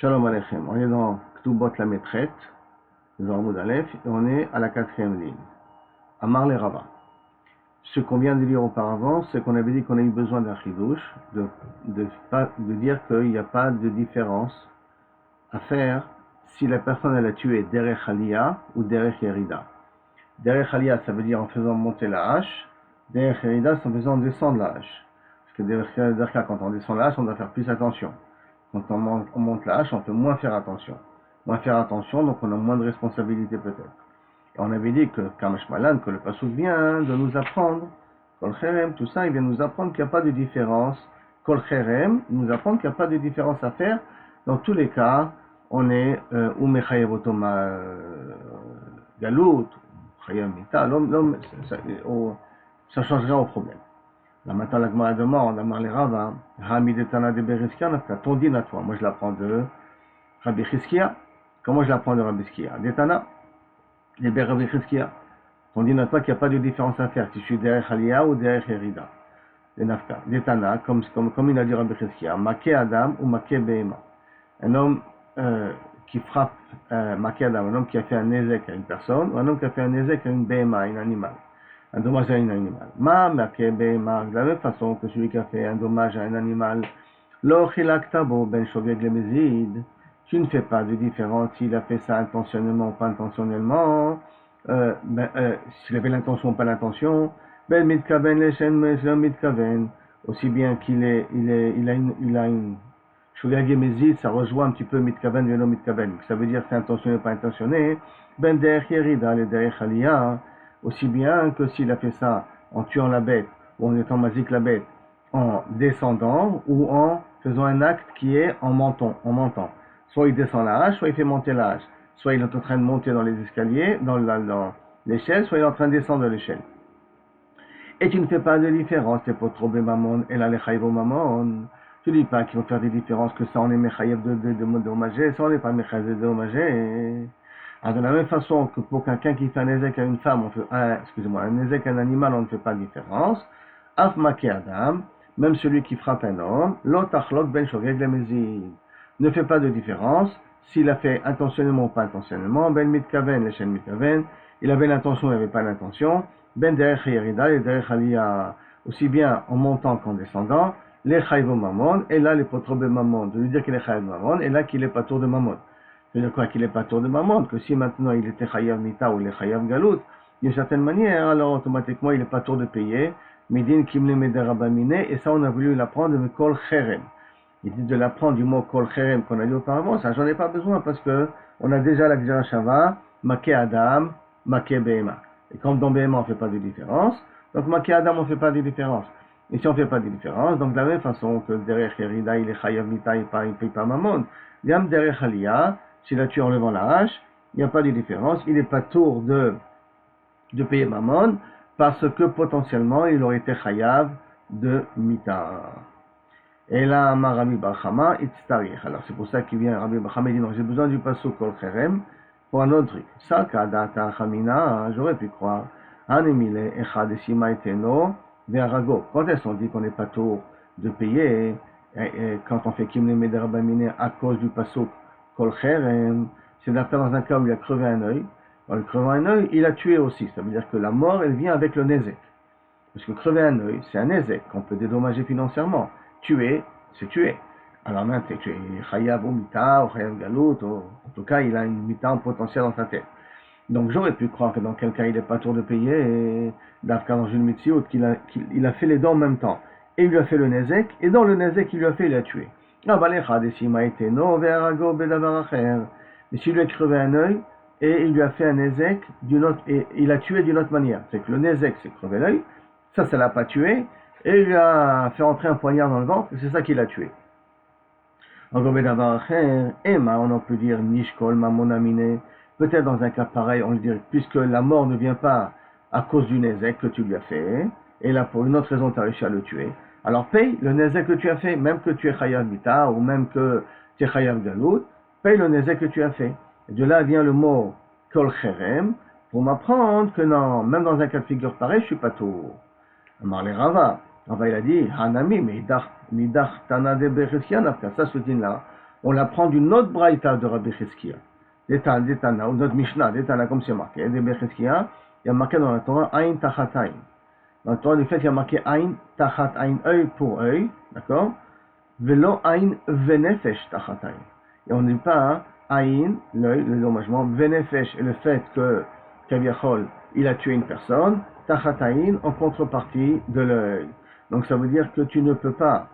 Shalom Aleichem. On est dans Ktubot la Metret, dans Amoud Aleph, et on est à la 4e ligne. Amar le Rava. Ce qu'on vient de lire auparavant, c'est qu'on avait dit qu'on a eu besoin d'un chidouche, de dire qu'il n'y a pas de différence à faire si la personne elle a tué derech aliyah ou derech yerida. Derech aliyah, ça veut dire en faisant monter la hache. Derech yerida, c'est en faisant descendre la hache. Parce que derech, quand on descend la hache, on doit faire plus attention. Quand on monte la hache, on peut moins faire attention. Moins faire attention, donc on a moins de responsabilité peut-être. Et on avait dit que Kamash Malan, que le Passouk vient de nous apprendre, Kol Cherem, tout ça, il vient nous apprendre qu'il n'y a pas de différence. Kol Cherem, il nous apprend qu'il n'y a pas de différence à faire. Dans tous les cas, on est ou Mechayev Otoma Galout, Chayev Mita, l'homme, ça changerait au problème. Là maintenant, la Gemara demande, Amar le Rava, Hamidetana de Bereskia, ton din à toi. Moi, je l'apprends de Rabbi Chizkia. Comment je l'apprends de Rabbi Chizkia? Detana, de Rabbi Chizkia. Ton din à toi qu'il n'y a pas de différence à faire, si je suis derrière Aliyah ou derrière Yerida. De Nafka. Detana, comme il a dit Rabbi Chizkia, Maké Adam ou Maké Behema. Un homme qui frappe Maké Adam, un homme qui a fait un nezek à une personne, ou un homme qui a fait un nezek à une Behema, un animal. Un dommage à un animal. De la même façon que celui qui a fait un dommage à un animal, tu ne fais pas de différence s'il a fait ça intentionnellement ou pas intentionnellement, s'il avait l'intention ou pas l'intention, aussi bien il a une Shogeg Mezid, ça rejoint un petit peu mitkaven velo mitkaven, ça veut dire c'est intentionné ou pas intentionné, ben derech yerida, le derech aliyah, aussi bien que s'il a fait ça en tuant la bête, ou en étant magique la bête, en descendant, ou en faisant un acte qui est en montant. Soit il descend la hache, soit il fait monter la hache. Soit il est en train de monter dans les escaliers, dans l'échelle, soit il est en train de descendre l'échelle. Et tu ne fais pas de différence, c'est pour trouver mamon, et là les chayvo mamon. Tu ne dis pas qu'il faut faire des différences, que ça on est mechayev de dédommager, ça on n'est pas mechayev de dédommager. Alors de la même façon que pour quelqu'un qui fait un nezek à une femme, un nezek à un animal, on ne fait pas de différence. Af maké adam, même celui qui frappe un homme, l'otachlok ben shogeg lemezid, ne fait pas de différence s'il a fait intentionnellement ou pas intentionnellement. Ben mitkaven, l'échelle mitkaven, il avait l'intention, il n'avait pas l'intention. Ben derech yerida, et derech aliyah, aussi bien en montant qu'en descendant. Les chayvo mamon, et là les potrobé mamon, de lui dire qu'il est chayv mamon, et là qu'il est pas tour de mamon. C'est-à-dire quoi qu'il n'est pas tour de mamon, que si maintenant il était chayav mita ou il est chayav galout, d'une certaine manière, alors automatiquement il n'est pas tour de payer, midin kimle mederabamine, et ça on a voulu l'apprendre de kol cherem. Il dit de l'apprendre du mot kol cherem qu'on a dit auparavant, ça j'en ai pas besoin parce que on a déjà la gzera shava, maké adam, maké behema. Et comme dans behema on ne fait pas de différence, donc maké adam on ne fait pas de différence. Et si on ne fait pas de différence, donc de la même façon que derrière Yerida il est chayav mita, il ne paye pas mamon, même derrière Aliyah, s'il a tué en levant la hache, il n'y a pas de différence, il n'est pas tour de payer mamon, parce que potentiellement il aurait été chayav de mita. Et là, Rabbi Barchama, itztarich. Alors c'est pour ça qu'il vient Rabbi Barchama, il dit non, j'ai besoin du pasuk kol cherem pour un autre truc. Salka data chamina, j'aurais pu croire, anemile echad esima eteno ve'arago. Quand elles sont dit qu'on n'est pas tour de payer, et quand on fait kimne mederabamine à cause du pasuk kol cherem, c'est dans un cas où il a crevé un œil. En lui crevant un œil, il a tué aussi. Ça veut dire que la mort, elle vient avec le nezek. Parce que crever un œil, c'est un nezek qu'on peut dédommager financièrement. Tuer, c'est tuer. Alors maintenant, tu es chayav ou mita, ou chayav galout, en tout cas, il a une mita en potentiel dans sa tête. Donc j'aurais pu croire que dans quel cas il n'est pas tour de payer, et d'Afka dans une mitziout, qu'il a fait les deux en même temps. Et il lui a fait le nezek, et dans le nezek qu'il lui a fait, il a tué. Mais s'il lui a crevé un œil, et il lui a fait un nezek et il a tué d'une autre manière. C'est que le nezek, c'est crever l'œil, ça l'a pas tué, et il lui a fait entrer un poignard dans le ventre, et c'est ça qui l'a tué. Emma, on peut dire Nishkol Mamonamine. Peut-être dans un cas pareil, on le dirait, puisque la mort ne vient pas à cause du nezek que tu lui as fait, et là pour une autre raison tu as réussi à le tuer. Alors paye le nezek que tu as fait, même que tu es chayav mita, ou même que tu es chayav galout, paye le nezek que tu as fait. Et de là vient le mot kol cherem, pour m'apprendre que non, même dans un cas de figure pareil, je suis pas tout. Amar le Rava. Rava il a dit, Hanami, midach tana de berechia nafka, ça ce din là. on l'apprend d'une autre braïta de Rabbi Chizkiya. D'Etana, ou notre Mishnah, d'Etana, comme c'est marqué, de Rabbi Chizkiya, il y a marqué dans la Torah, Ain Tachat Ain. Dans la Torah, du fait, il y a marqué Ain Tachat Ain, œil pour œil, d'accord? Velo Ain Venefesh Tachat Ain. Et on ne dit pas, Ain, l'œil, le dommagement, Venefesh, et le fait que Kaviachol, il a tué une personne, Tachat Ain, en contrepartie de l'œil. Donc ça veut dire que tu ne peux pas,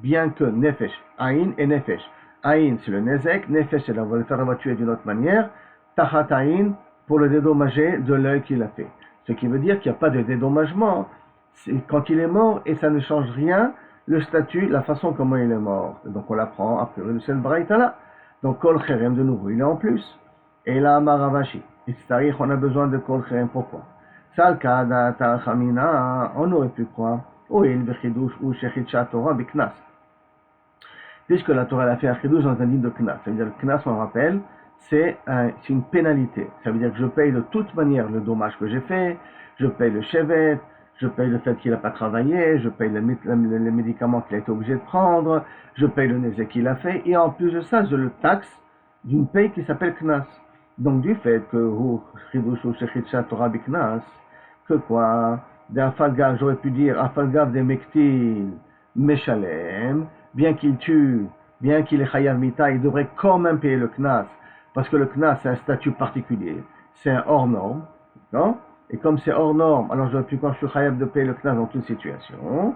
bien que Nefesh, Ain et Nefesh. Ain, c'est le Nezek, Nefesh, c'est le faire tuer d'une autre manière, Tachat Ain, pour le dédommager de l'œil qu'il a fait. Ce qui veut dire qu'il n'y a pas de dédommagement. Quand il est mort, et ça ne change rien, le statut, la façon comment il est mort. Donc on l'apprend après de cette braïta-là. Donc Kol Cherem, de nouveau, il est en plus. Et là, Maravashi. Et c'est-à-dire on a besoin de Kol Cherem. Pourquoi? Salkada Tarachamina, on aurait pu croire. Oil Bechidush ou Shechicha Torah Biknas. Puisque la Torah a fait un Chidush dans un livre de Knas. Ça veut dire que Knas, on rappelle, c'est une pénalité. Ça veut dire que je paye de toute manière le dommage que j'ai fait, je paye le chevet, je paye le fait qu'il n'a pas travaillé, je paye les médicaments qu'il a été obligé de prendre, je paye le nézek qu'il a fait, et en plus de ça, je le taxe d'une paye qui s'appelle Knas. Donc du fait que que quoi, d'Afalgav, j'aurais pu dire Afalgav de Mektil, Meshalem, bien qu'il tue, bien qu'il est Chayav Mita, il devrait quand même payer le Knas, parce que le Knas c'est un statut particulier, c'est un hors norme, non? Et comme c'est hors norme, alors j'aurais pu quand je suis Chayav de payer le Knas dans toute situation.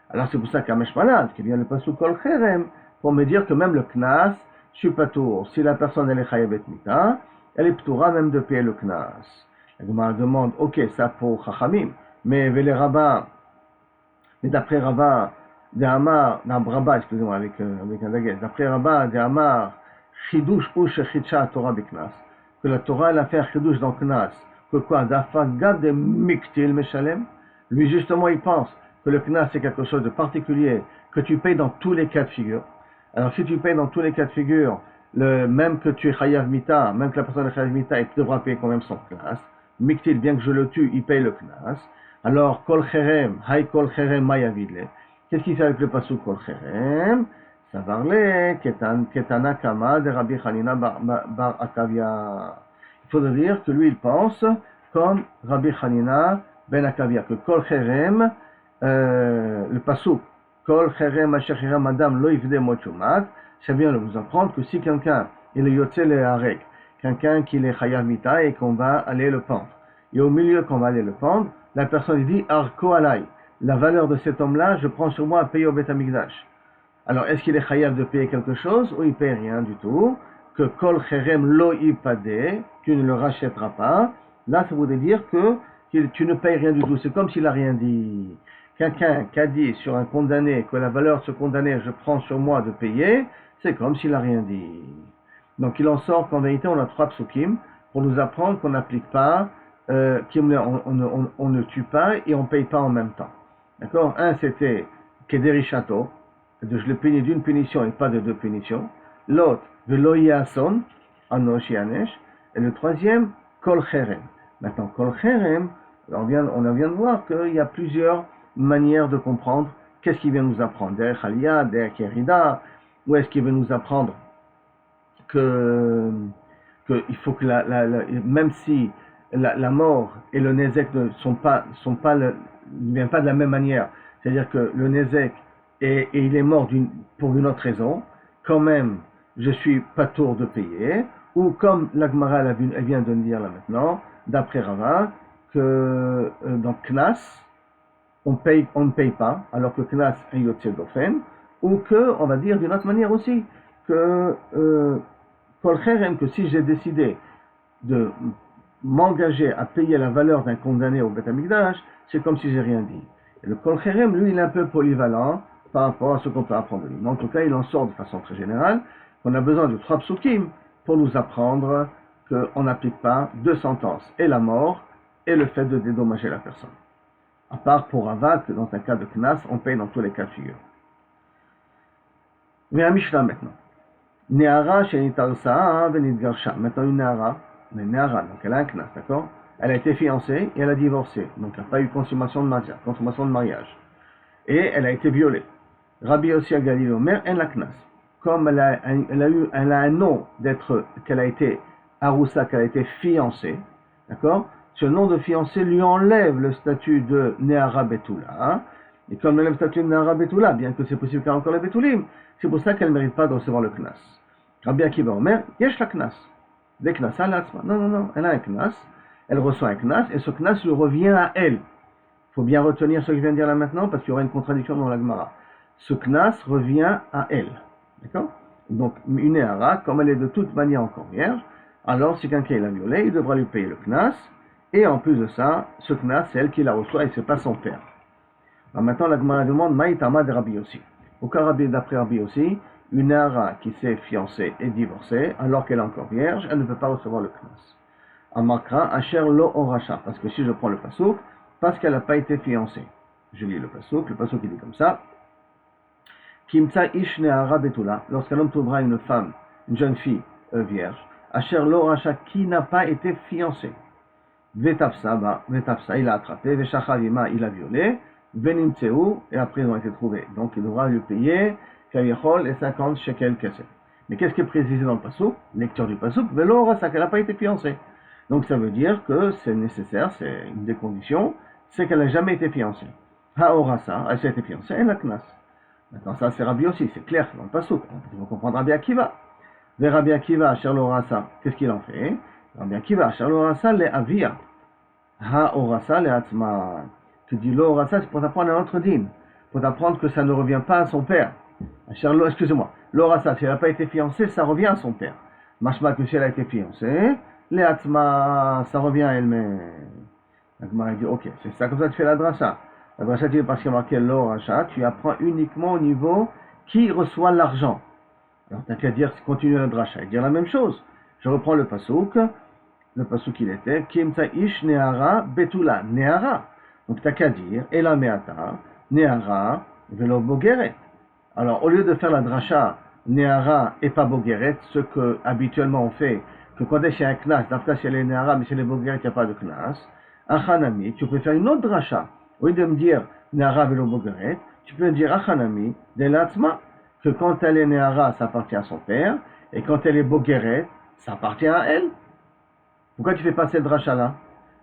Alors c'est pour ça qu'à Meshmalad, qui vient le Pasuk Kol Cherem, pour me dire que même le Knas, je suis pas tour. Si la personne elle est Chayav et Mita, elle est ptoura même de payer le Knas. La Gemara demande, ok, ça pour Chachamim, mais les rabbins, mais d'après Rabbah, Rabba, excusez-moi, avec un daguet, d'après Rabbah, Amar, Chidush ou Shechicha Torah Biknas, que la Torah elle a fait un Chidush dans Knas, que quoi, d'Afagad de Miktil Meshalem, lui justement il pense que le Knas c'est quelque chose de particulier, que tu payes dans tous les cas de figure. Alors si tu payes dans tous les cas de figure, même que tu es Chayav Mita, même que la personne est Chayav Mita, il devra payer quand même son Knas. Miktil, bien que je le tue, il paye le Knas. Alors, Kol Cherem, Hay Kol Cherem Mayavidle. Qu'est-ce qu'il fait avec le pasuk Kol Cherem? Ça parle Ketana Kama de Rabbi Hanina bar Akavia. Il faudrait dire que lui, il pense comme Rabbi Hanina ben Akavia, que Kol Cherem, le pasuk Kol Cherem Asher Cherem Madame Lo Yivde Mochumat, ça vient de vous apprendre que si quelqu'un, il est Yotze le Harek, quelqu'un qui est Chayav Mita et qu'on va aller le pendre, et au milieu qu'on va aller le pendre, la personne dit Arko Alay, la valeur de cet homme-là, je prends sur moi à payer au Beth Amikdash. Alors, est-ce qu'il est chayav de payer quelque chose ou il ne paye rien du tout? Que Kol Cherem Lo Ipade, tu ne le rachèteras pas. Là, ça voudrait dire que tu ne payes rien du tout. C'est comme s'il n'a rien dit. Quelqu'un qui a dit sur un condamné que la valeur de ce condamné, je prends sur moi de payer, c'est comme s'il n'a rien dit. Donc, il en sort qu'en vérité, on a 3 psukim pour nous apprendre qu'on n'applique pas on ne tue pas et on ne paye pas en même temps. D'accord? Un, c'était Kederi Chateau, je le punis d'une punition et pas de 2 punitions. L'autre, Veloyason, Anosh et Anesh. Et le troisième, Kol Cherem. Maintenant, Kol Cherem, on vient de voir qu'il y a plusieurs manières de comprendre qu'est-ce qu'il vient nous apprendre. Derech Aliyah, Derech Yerida, ou est-ce qu'il veut nous apprendre que il faut que même si la mort et le Nézek ne viennent pas de la même manière. C'est-à-dire que le Nézek, et il est mort pour une autre raison, quand même, je suis pas tour de payer, ou comme la Gemara elle vient de le dire là maintenant, d'après Rava, que dans Knas, on ne paye pas, alors que Knas est Yotze d'Ofen, ou que, on va dire d'une autre manière aussi, que Kol Cherem, que si j'ai décidé de m'engager à payer la valeur d'un condamné au Beth Amikdash, c'est comme si j'ai rien dit. Et le Kol Cherem, lui, il est un peu polyvalent par rapport à ce qu'on peut apprendre de lui. Mais en tout cas, il en sort de façon très générale qu'on a besoin de 3 psukim pour nous apprendre qu'on n'applique pas 2 sentences, et la mort, et le fait de dédommager la personne. À part pour Rava, que dans un cas de Knas, on paye dans tous les cas de figure. Mais à Mishnah maintenant. Neara shenitarsa venitgarsha. Maintenant une Neara, donc elle a un Knas, d'accord? Elle a été fiancée et elle a divorcé, donc il n'y a pas eu consommation de mariage. Et elle a été violée. Rabbi Yossi Galil Omer, en la knas. Comme elle a un nom d'être, qu'elle a été Aroussa, qu'elle a été fiancée, d'accord? Ce nom de fiancée lui enlève le statut de Neara Betula. Et comme elle enlève le statut de Neara Betula, bien que c'est possible qu'elle ait encore le Betulim, c'est pour ça qu'elle ne mérite pas de recevoir le knas. Rabbi Akiva Omer, yesh la knas. Des knas à l'atzma. Non, elle a un knas, elle reçoit un knas, et ce knas lui revient à elle. Il faut bien retenir ce que je viens de dire là maintenant, parce qu'il y aura une contradiction dans la Gemara. Ce knas revient à elle. D'accord? Donc, une Néhara, comme elle est de toute manière encore vierge, alors si quelqu'un l'a violée, il devra lui payer le knas, et en plus de ça, ce knas, c'est elle qui la reçoit et c'est pas son père. Alors maintenant, la Gemara demande, Maïtama de Rabbi Yossi. Aucun d'après Rabbi Yossi, une Néhara qui s'est fiancée et divorcée, alors qu'elle est encore vierge, elle ne peut pas recevoir le knas. Amakra, Asher lo oracha, parce que si je prends le pasouk, parce qu'elle n'a pas été fiancée. Je lis le pasouk qui dit comme ça. Kimtsa ish ne'ara betula, lorsqu'un homme trouvera une femme, une jeune fille vierge, Asher lo oracha, qui n'a pas été fiancée. Vetafsa, il a attrapé, Veshachavima, il a violé, Venimtseu, et après ils ont été trouvés. Donc il devra lui payer, Kayechol et 50 shekels kesef. Mais qu'est-ce qui est précisé dans le pasouk? Lecture du pasouk, Velo oracha, qu'elle n'a pas été fiancée. Donc ça veut dire que c'est nécessaire, c'est une des conditions, c'est qu'elle n'a jamais été fiancée. Haorasa, elle s'est été fiancée, elle a knas. Maintenant ça c'est Rabbi aussi, c'est clair dans le pasouk. Il faut comprendre Rabbi Akiva. Vers Rabbi Akiva, Asher l'orasa, qu'est-ce qu'il en fait? Rabbi Akiva, Asher l'orasa le avia. Haorasa le atzma. Tu dis l'orasa, c'est pour t'apprendre un autre din. Pour t'apprendre que ça ne revient pas à son père. Excusez-moi, l'orasa, si elle n'a pas été fiancée, ça revient à son père. Mashma que si elle a été fiancée, les atma, ça revient à elle-même. La Gemara dit, ok, c'est ça comme ça que tu fais la drasha. La drasha, tu dis parce qu'il y a marqué l'oracha, tu apprends uniquement au niveau qui reçoit l'argent. Alors t'as qu'à dire, continue la drasha et dire la même chose. Je reprends le pasouk il était, Kimta ish ne'ara betula, ne'ara. Donc t'as qu'à dire, ela me'ata, ne'ara, velo bogeret. Alors au lieu de faire la drasha, ne'ara et pas bogeret, ce que habituellement on fait, que quand il y a un knas, d'afka chez les Néhara, mais chez les Bogueret, il n'y a pas de knas, Achanami, tu peux faire une autre dracha. Au lieu de me dire Néhara velo Bogueret, tu peux me dire Achanami de l'Atzma, que quand elle est Néhara, ça appartient à son père, et quand elle est Bogueret, ça appartient à elle. Pourquoi tu fais pas cette dracha-là?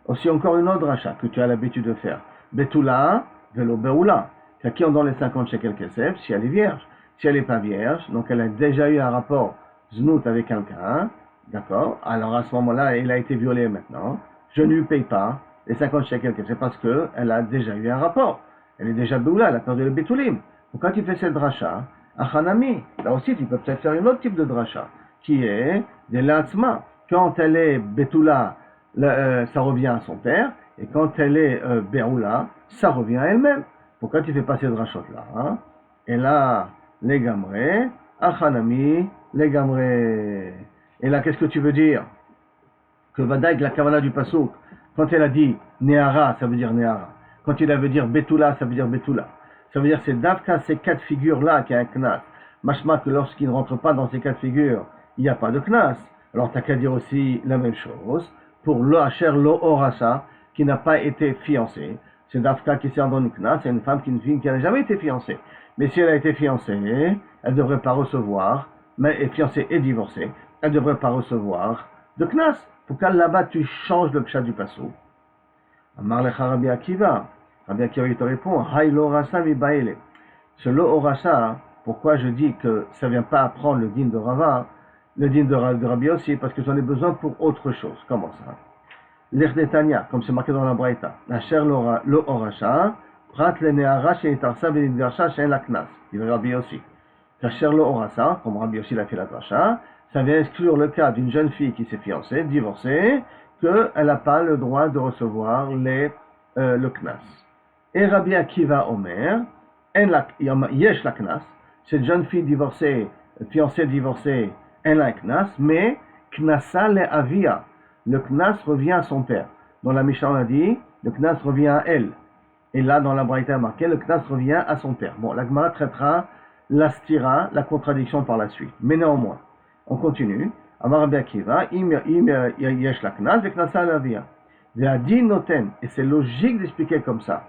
Aussi encore une autre dracha que tu as l'habitude de faire. Betula velo Beula, qui ont dans les 50 shekel kesef, si elle est vierge. Si elle n'est pas vierge, donc elle a déjà eu un rapport znout avec quelqu'un, d'accord? Alors à ce moment-là, elle a été violée maintenant. Je ne lui paye pas les 50 shekels, c'est parce qu'elle a déjà eu un rapport. Elle est déjà Beoula, elle a perdu le Betulim. Pourquoi tu fais cette dracha? Achanami. Là aussi, tu peux peut-être faire une autre type de dracha, qui est de l'Atzma. Quand elle est Betula, ça revient à son père, et quand elle est Beoula, ça revient à elle-même. Pourquoi tu fais pas cette drachot-là? Hein? Et là, les gamrés, Achanami, les gamrés. Et là, qu'est-ce que tu veux dire? Que Vadaïk, la kavala du pasouk, quand elle a dit Néhara, ça veut dire Néhara. Quand il veut dire Betula, ça veut dire Betula. Ça veut dire c'est Davka, ces quatre figures-là qui a un knas. Mashma que lorsqu'il ne rentre pas dans ces quatre figures, il n'y a pas de knas. Alors t'as qu'à dire aussi la même chose pour Lo Asher Lo Orasa, qui n'a pas été fiancée. C'est Davka qui sert dans le knas, c'est une femme qui n'a jamais été fiancée. Mais si elle a été fiancée, elle ne devrait pas recevoir, mais est fiancée et divorcée, elle ne devrait pas recevoir de knas. Pourquoi là-bas tu changes le pshat du pasouk? Amar lecha Rabbi Akiva. Rabbi Akiva il te répond, Hay lo rasa mi baile. Ce lo orasa, pourquoi je dis que ça ne vient pas apprendre le din de Rava, le din de Rabbi aussi, parce que j'en ai besoin pour autre chose. Comment ça? L'Echdetania, comme c'est marqué dans la Braïta. Asher lo orasa, prat le ne'ara she'itarsa ve'nidgasha she'en la knas. Il veut Rabbi aussi. Asher lo orasa, comme Rabbi aussi l'a fait la dracha, ça vient exclure le cas d'une jeune fille qui s'est fiancée, divorcée, qu'elle n'a pas le droit de recevoir le knas. Et Rabbi Akiva Omer, yesh la knas, cette jeune fille divorcée, fiancée divorcée, elle a un knas, mais knasa le avia, le knas revient à son père. Dans la Mishnah on a dit, le knas revient à elle. Et là dans la Braïta marqué, le knas revient à son père. Bon, la Gemara traitera la stira, la contradiction par la suite. Mais néanmoins, on continue. Amar Rabbi Akiva, yesh la knas, veknasa la via. Ve'adin noten. Et c'est logique d'expliquer comme ça,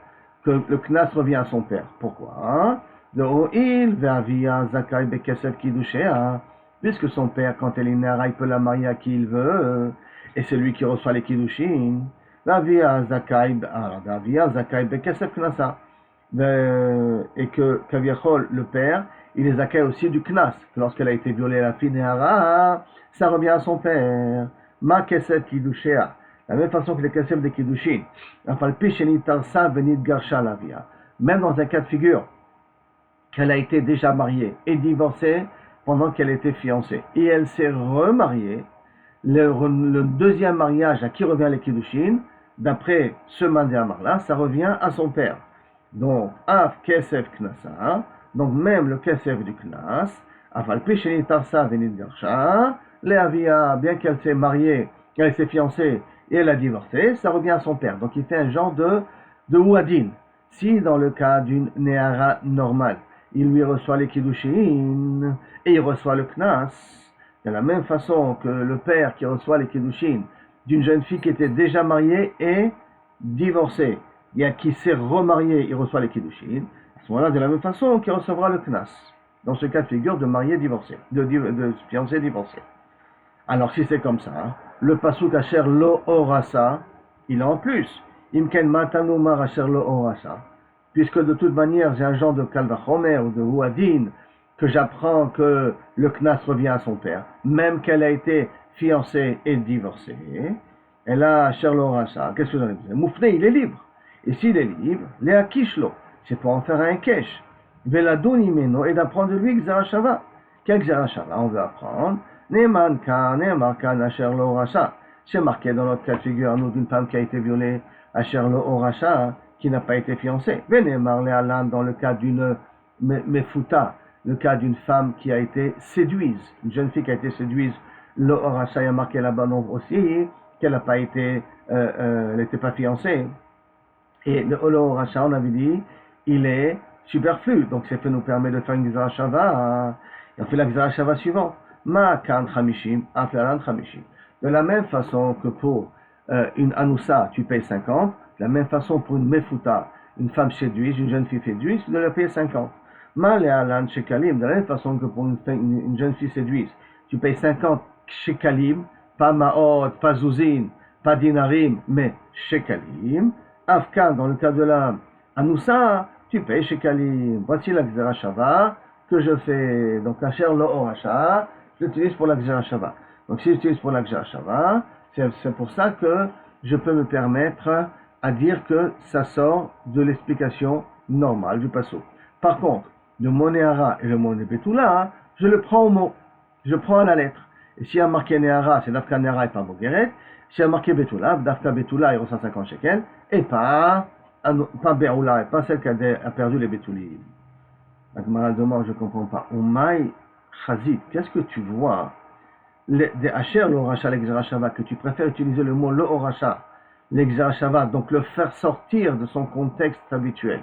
que le knas revient à son père. Pourquoi? de O'il, Ve'avia, Zakai, Bekesef, Kiddushea, puisque son père, quand elle est Nehara, il peut la marier à qui il veut, et c'est lui qui reçoit les Kiddushin. Ve'avia, Zakai, Bekesef, Knasa. Et que Kaviachol, le père, il les accueille aussi du Knas, que lorsqu'elle a été violée, la fille Nehara, ça revient à son père. Ma Kesef Kiddushea, la même façon que les Kesef de Kiddushin. Même dans un cas de figure, qu'elle a été déjà mariée et divorcée pendant qu'elle était fiancée. Et elle s'est remariée, le deuxième mariage à qui revient les Kiddushin, d'après ce Mandéamar-là, ça revient à son père. Donc, Av Kesef Knasa, donc même le Kesef du Knas, Aval Pisheni Tarsa Venit Garsha, Léavia, bien qu'elle s'est mariée, elle s'est fiancée et elle a divorcé, ça revient à son père. Donc il fait un genre de Ouadin. Si dans le cas d'une Nehara normale, il lui reçoit les Kiddushin et il reçoit le Knas, de la même façon que le père qui reçoit les Kiddushin d'une jeune fille qui était déjà mariée et divorcée, et qui s'est remariée, il reçoit les Kiddushin, à ce moment-là, de la même façon qu'il recevra le Knas, dans ce cas de figure de marié divorcé, de fiancé divorcé. Alors si c'est comme ça, le pasuk asher lo orasa, il est en plus. Imken matanumar asher lo orasa. Puisque de toute manière, j'ai un genre de kalvachomer ou de huadin, que j'apprends que le knas revient à son père, même qu'elle a été fiancée et divorcée. Et là, asher lo orasa, qu'est-ce que j'en ai dit? Moufné, il est libre. Et s'il est libre, les akishlo, c'est pour en faire un kesh. Veladun imeno, et d'apprendre de lui Xerashava. Quel Xerashava on veut apprendre? Neman kan asher lo orasa. C'est marqué dans notre cas de figure, nous, d'une femme qui a été violée, asher lo orasa, qui n'a pas été fiancée. Venemar le alan dans le cas d'une mefuta, le cas d'une femme qui a été séduite, une jeune fille qui a été séduite, lo orasa, il y a marqué là-bas aussi, qu'elle n'a pas été, elle n'était pas fiancée. Et le lo orasa, on avait dit, il est superflu, donc c'est fait nous permet de faire une Xerashava, et on fait la Xerashava suivante. Ma kan chamishim, aflalan chamishim. De la même façon que pour une anoussa, tu payes 50, de la même façon pour une mefuta, une femme séduite, une jeune fille séduite, tu dois la payer 50. Ma lealan shekalim, de la même façon que pour une jeune fille séduite, tu payes 50 shekalim, pas maot, pas zouzine, pas dinarim, mais shekalim. Afkan, dans le cas de la anoussa, tu payes shekalim. Voici la Xerashava que je fais. Donc, asher lo orasha, je l'utilise pour la Xerashava. Donc si j'utilise pour la Xerashava, c'est pour ça que je peux me permettre à dire que ça sort de l'explication normale du passo. Par contre, le mot Nehara et le mot Nebetula, je le prends au mot, je prends à la lettre. Et s'il y a marqué Nehara, c'est Dafka Nehara et pas Bogeret. S'il y a marqué Betula, Dafka Betula, il reçoit 50 shekels, et pas Beoula, et pas celle qui a perdu les Betulim. La Gemara demande, je ne comprends pas. Umay Chazit, qu'est-ce que tu vois? De Asher l'Orasha, l'Exerashava, que tu préfères utiliser le mot l'Orasha, l'Exerashava, donc le faire sortir de son contexte habituel.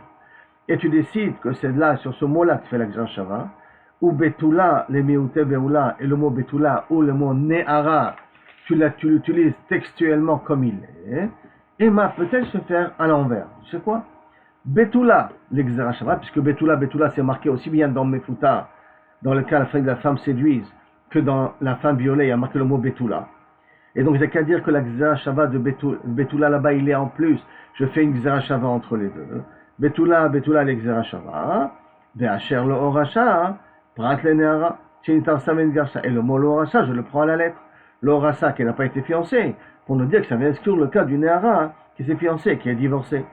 Et tu décides que c'est là, sur ce mot-là, que tu fais l'Exerashava, ou Betula, les Meute Beoula, et le mot Betula, ou le mot Nehara, tu l'utilises textuellement comme il est, et peut-être se faire à l'envers. Tu sais quoi? Betula, l'Exerashava, puisque Betula, c'est marqué aussi bien dans Mefuta, dans le cas de la femme séduise, que dans la femme violée, il y a marqué le mot Betula. Et donc, j'ai qu'à dire que la Xerashava de Betula là-bas, il est en plus. Je fais une Xerashava entre les deux. Betula, l'Xerashava. Ve'asher lo orasha, prat le nehara, chinitar samen garsha. Et le mot lo orasha, je le prends à la lettre. Lo orasha, qui n'a pas été fiancé, pour nous dire que ça vient exclure le cas du nehara, qui s'est fiancé, qui est divorcé.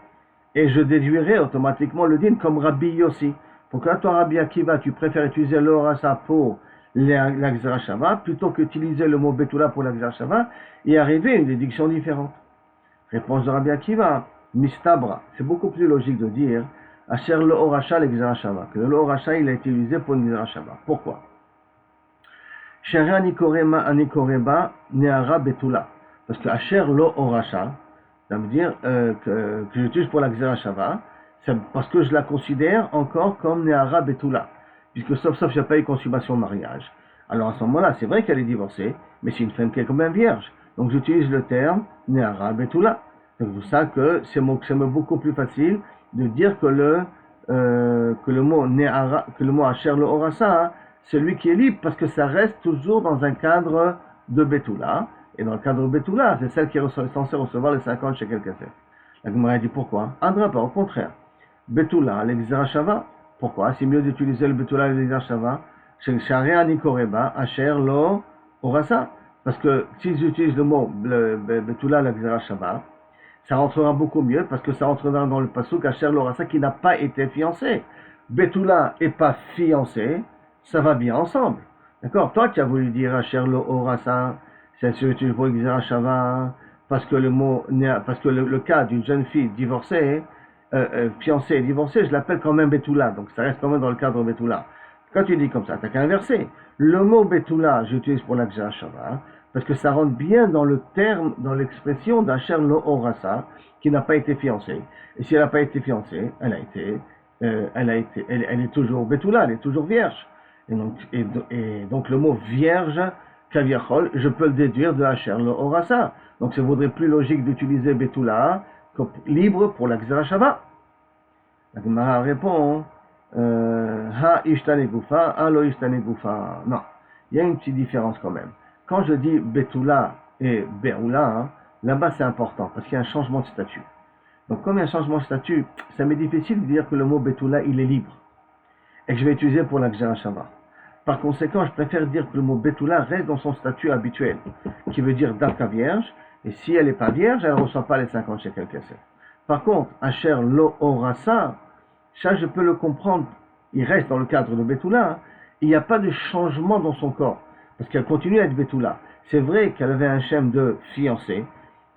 Et je déduirai automatiquement le din comme Rabbi Yossi. Pourquoi toi, Rabbi Akiva, tu préfères utiliser lo orasha pour la Xerashava, plutôt qu'utiliser le mot Betula pour la Xerashava, et arriver à une déduction différente. Réponse de Rabbi Akiva, Mistabra, c'est beaucoup plus logique de dire Asher lo orasha l'Xerashava, que le lo orasha il a été utilisé pour une Xerashava. Pourquoi? Shera anikoreba neara Betula, parce que Asher lo orasha, ça veut dire que j'utilise pour la Xerashava, c'est parce que je la considère encore comme neara Betula. Puisque sauf il n'y a pas eu consommation mariage. Alors à ce moment-là, c'est vrai qu'elle est divorcée, mais c'est une femme qui est quand même vierge. Donc j'utilise le terme Nehara Betula. C'est pour ça que c'est beaucoup plus facile de dire que que le mot Asher lo orasa, celui qui est libre, parce que ça reste toujours dans un cadre de Betula. Et dans le cadre de Betula, c'est celle qui est censée recevoir les 50 chez quelqu'un. La Gemara dit pourquoi? Pas au contraire. Betula, l'exera shava. Pourquoi? C'est mieux d'utiliser le Betula et l'exera shava. Chez Sharea Nikoreba, Asher lo orasa. Parce que si j'utilise le mot Betula, l'exera shava, ça rentrera beaucoup mieux parce que ça rentrera dans le pasuk Asher lo orasa qui n'a pas été fiancé. Betula et pas fiancé, ça va bien ensemble. D'accord? Toi, tu as voulu dire Asher lo orasa, c'est sûr que tu veux l'exera shava. Parce que le cas d'une jeune fille divorcée, fiancée et divorcée, je l'appelle quand même Betula, donc ça reste quand même dans le cadre Betula. Quand tu dis comme ça, tu n'as qu'à inverser. Le mot Betula, j'utilise pour l'Akja Shava, parce que ça rentre bien dans le terme, dans l'expression d'Asher lo orasa, qui n'a pas été fiancée. Et si elle n'a pas été fiancée, elle est toujours Betula, elle est toujours vierge. Et donc le mot vierge, Kaviachol, je peux le déduire de Asher lo orasa. Donc, ça vaudrait plus logique d'utiliser Betula comme libre pour la Gzera Shava. La Gemara répond Ha ishtane gufa, ha lo ishtane gufa. Non, il y a une petite différence quand même. Quand je dis Betula et Beoula, là-bas c'est important parce qu'il y a un changement de statut. Donc, comme il y a un changement de statut, ça m'est difficile de dire que le mot Betula il est libre et que je vais utiliser pour la Gzera Shava. Par conséquent, je préfère dire que le mot Betula reste dans son statut habituel, qui veut dire Dafka vierge. Et si elle n'est pas vierge, elle ne reçoit pas les 50 shekels kesef. Par contre, Asher lo orasa, ça je peux le comprendre, il reste dans le cadre de Betula, il n'y a pas de changement dans son corps, parce qu'elle continue à être Betula. C'est vrai qu'elle avait un shem de fiancé,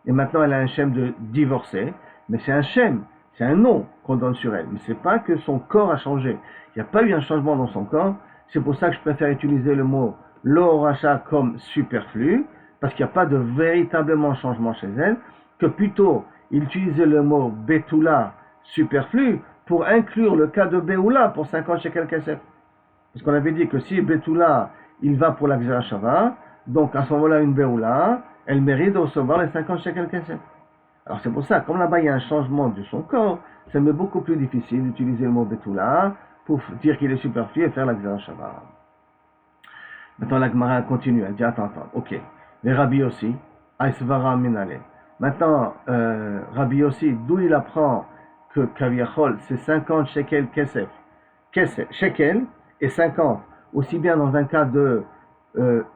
et maintenant elle a un shem de divorcé, mais c'est un shem, c'est un nom qu'on donne sur elle, mais c'est pas que son corps a changé. Il n'y a pas eu un changement dans son corps, c'est pour ça que je préfère utiliser le mot lo orasa comme superflu, parce qu'il n'y a pas de véritablement changement chez elle, que plutôt il utilisait le mot Betula superflu pour inclure le cas de Beoula pour 50 shekels kesef. Parce qu'on avait dit que si Betula, il va pour la Gzera Shava, donc à ce moment-là, une Beoula, elle mérite de recevoir les 50 shekels kesef. Alors c'est pour ça, comme là-bas il y a un changement de son corps, ça m'est beaucoup plus difficile d'utiliser le mot Betula pour dire qu'il est superflu et faire la Gzera Shava. Maintenant la Gemara continue, elle dit attends, ok. Mais Rabbi Yossi, Aïsvara Minale. Maintenant, Rabbi Yossi, d'où il apprend que Kaviachol, c'est 50 shekels kesef. Shekel et 50, aussi bien dans un cas de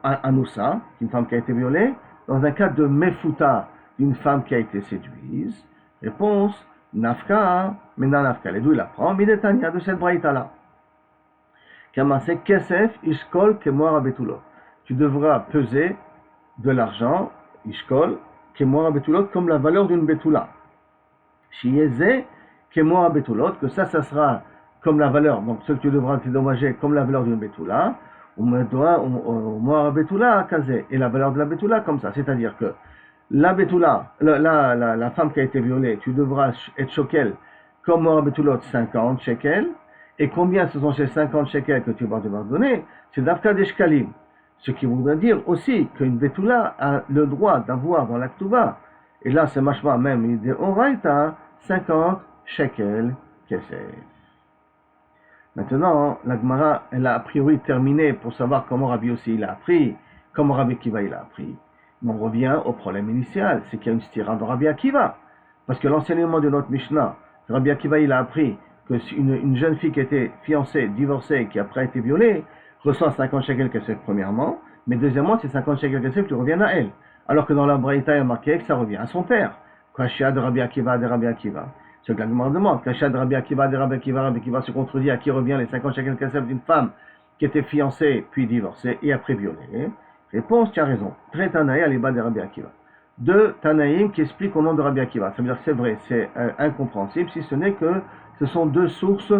Anoussa, une femme qui a été violée, dans un cas de Mefuta, d'une femme qui a été séduite. Réponse, Nafka, Mena Nafka. Et d'où il apprend? Midetania, de cette braïta-là. Kamase kesef, ishkol, kemoar abetulot. Tu devras peser de l'argent, ishkol, kemoar betulot, comme la valeur d'une betula. Shieze, kemoar betulot, que ça sera comme la valeur, donc ce que tu devras te dédommager comme la valeur d'une betula, ou moar betula kazé, et la valeur de la betula comme ça, c'est-à-dire que la betula, la femme qui a été violée, tu devras être shokel comme moar betulot 50 shekels, et combien ce sont ces 50 shekels que tu vas devoir donner? C'est d'afka d'eshkalim. Ce qui voudrait dire aussi qu'une Betula a le droit d'avoir dans l'Aktuva, et là c'est machma même, il dit Oraita 50 shekels kesef. Maintenant, la Gemara, elle a priori terminé pour savoir comment Rabbi Yossi il a appris, comment Rabbi Akiva il a appris. Mais on revient au problème initial, c'est qu'il y a une stira dans Rabbi Akiva. Parce que l'enseignement de notre Mishnah, Rabbi Akiva il a appris que une jeune fille qui était fiancée, divorcée, qui après a été violée, reçoit 50 shekels kesef premièrement, mais deuxièmement, ces 50 shekels kesef qui reviennent à elle. Alors que dans la Braïta, il y a marqué que ça revient à son père. Kashia de Rabbi Akiva de Rabbi Akiva. Ce que la Gemara demande, Kashia de Rabbi Akiva de Rabbi Akiva se contredit à qui revient les 50 shekels kesef d'une femme qui était fiancée, puis divorcée, et après violée. Réponse, tu as raison. Très Tanaï à l'Iba de Rabbi Akiva. Deux Tanaïm qui expliquent au nom de Rabbi Akiva. Ça veut dire que c'est vrai, c'est incompréhensible, si ce n'est que ce sont deux sources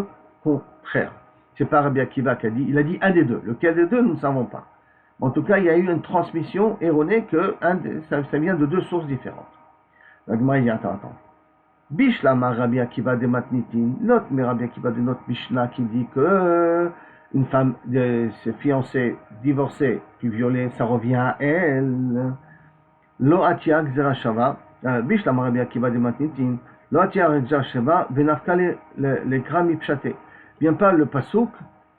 contraires. C'est pas Rabbi Akiva qui a dit, il a dit un des deux. Lequel des deux, nous ne savons pas. En tout cas, il y a eu une transmission erronée que ça vient de deux sources différentes. La Gemara dit, attends. Bishlama Rabbi Akiva de Matnitin, l'autre, mais Rabbi Akiva de notre Mishnah qui dit que une femme de ses fiancée, divorcée, puis violée, ça revient à elle. Lo Atiak Zerashava, Bishlama Rabbi Akiva de Matnitin, Lo atiyar exar sheba venafka les gram ipshate. Vient pas le pasouk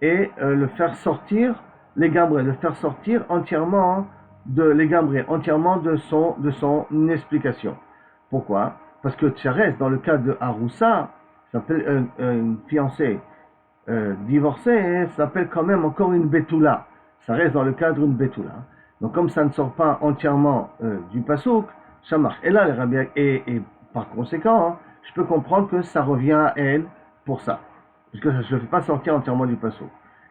et le faire sortir les gambrés, le faire sortir entièrement entièrement de son explication. Pourquoi? Parce que Tchares, dans le cas de Haroussa, ça s'appelle une fiancée divorcée, ça s'appelle quand même encore une Betula. Ça reste dans le cadre d'une Betula. Donc comme ça ne sort pas entièrement du pasouk, ça marche. Et là, et par conséquent, hein, je peux comprendre que ça revient à elle pour ça. Parce que je ne le fais pas sortir entièrement du pasouk.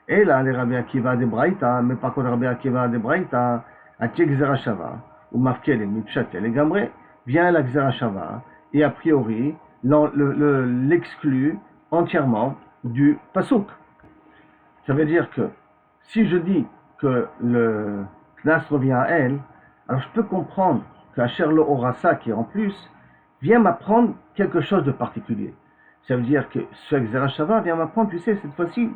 Et là, les Rabbi Akiva de Braïta, mais par contre, Rabbi Akiva de Braïta, à Tchekzerashava, ou Mafkel et Mipchat et les Gamré, vient la Xerashava, et a priori, l'exclut entièrement du pasouk. Ça veut dire que si je dis que le Knas revient à elle, alors je peux comprendre qu'Asher Lo Orasa, qui en plus, vient m'apprendre quelque chose de particulier. Ça veut dire que ce Xerashava vient m'apprendre, tu sais, cette fois-ci,